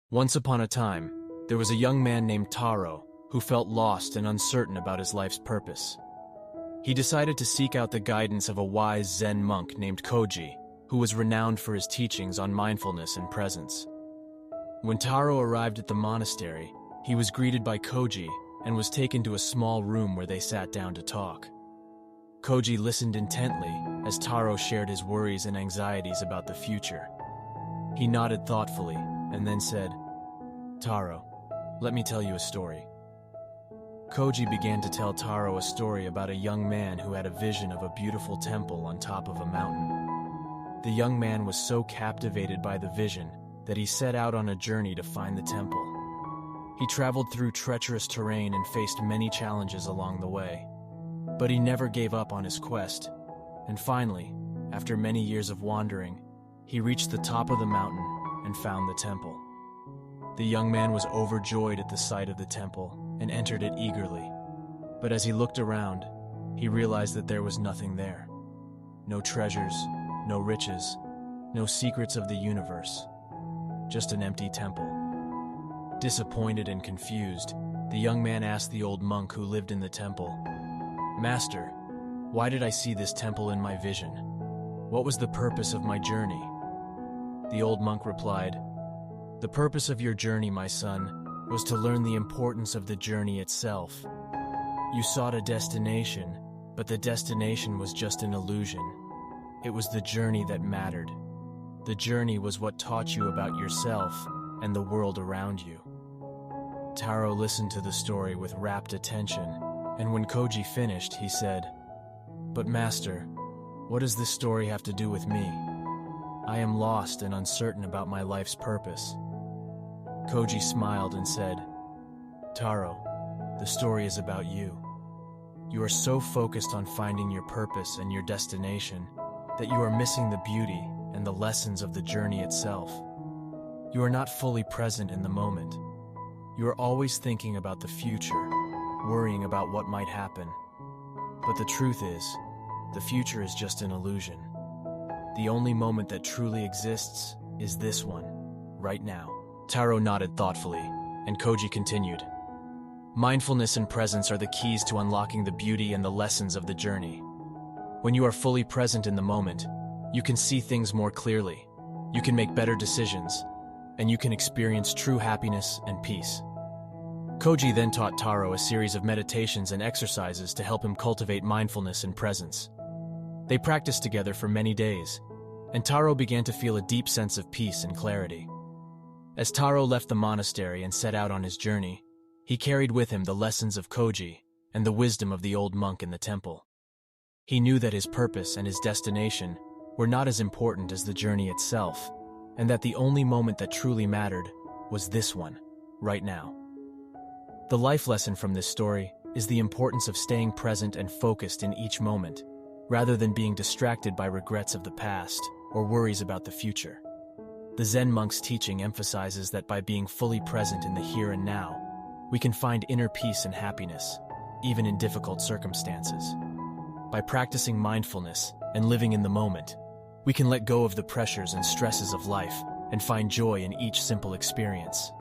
Once upon a time, there was a young man named Taro who felt lost and uncertain about his life's purpose. He decided to seek out the guidance of a wise Zen monk named Koji, who was renowned for his teachings on mindfulness and presence. When Taro arrived at the monastery, he was greeted by Koji and was taken to a small room where they sat down to talk. Koji listened intently as Taro shared his worries and anxieties about the future. He nodded thoughtfully and then said, "Taro, let me tell you a story." Koji began to tell Taro a story about a young man who had a vision of a beautiful temple on top of a mountain. The young man was so captivated by the vision that he set out on a journey to find the temple. He traveled through treacherous terrain and faced many challenges along the way. But he never gave up on his quest, and finally, after many years of wandering, he reached the top of the mountain and found the temple. The young man was overjoyed at the sight of the temple and entered it eagerly. But as he looked around, he realized that there was nothing there. No treasures, no riches, no secrets of the universe. Just an empty temple. Disappointed and confused, the young man asked the old monk who lived in the temple, "Master, why did I see this temple in my vision? What was the purpose of my journey?" The old monk replied, "The purpose of your journey, my son, was to learn the importance of the journey itself. You sought a destination, but the destination was just an illusion. It was the journey that mattered. The journey was what taught you about yourself and the world around you." Taro listened to the story with rapt attention, and when Koji finished, he said, "But Master, what does this story have to do with me? I am lost and uncertain about my life's purpose." Koji smiled and said, "Taro, the story is about you. You are so focused on finding your purpose and your destination that you are missing the beauty and the lessons of the journey itself. You are not fully present in the moment. You are always thinking about the future, worrying about what might happen. But the truth is, the future is just an illusion. The only moment that truly exists is this one, right now." Taro nodded thoughtfully, and Koji continued, "Mindfulness and presence are the keys to unlocking the beauty and the lessons of the journey. When you are fully present in the moment, you can see things more clearly, you can make better decisions, and you can experience true happiness and peace." Koji then taught Taro a series of meditations and exercises to help him cultivate mindfulness and presence. They practiced together for many days, and Taro began to feel a deep sense of peace and clarity. As Taro left the monastery and set out on his journey, he carried with him the lessons of Koji and the wisdom of the old monk in the temple. He knew that his purpose and his destination were not as important as the journey itself, and that the only moment that truly mattered was this one, right now. The life lesson from this story is the importance of staying present and focused in each moment, rather than being distracted by regrets of the past or worries about the future. The Zen monk's teaching emphasizes that by being fully present in the here and now, we can find inner peace and happiness, even in difficult circumstances. By practicing mindfulness and living in the moment, we can let go of the pressures and stresses of life and find joy in each simple experience.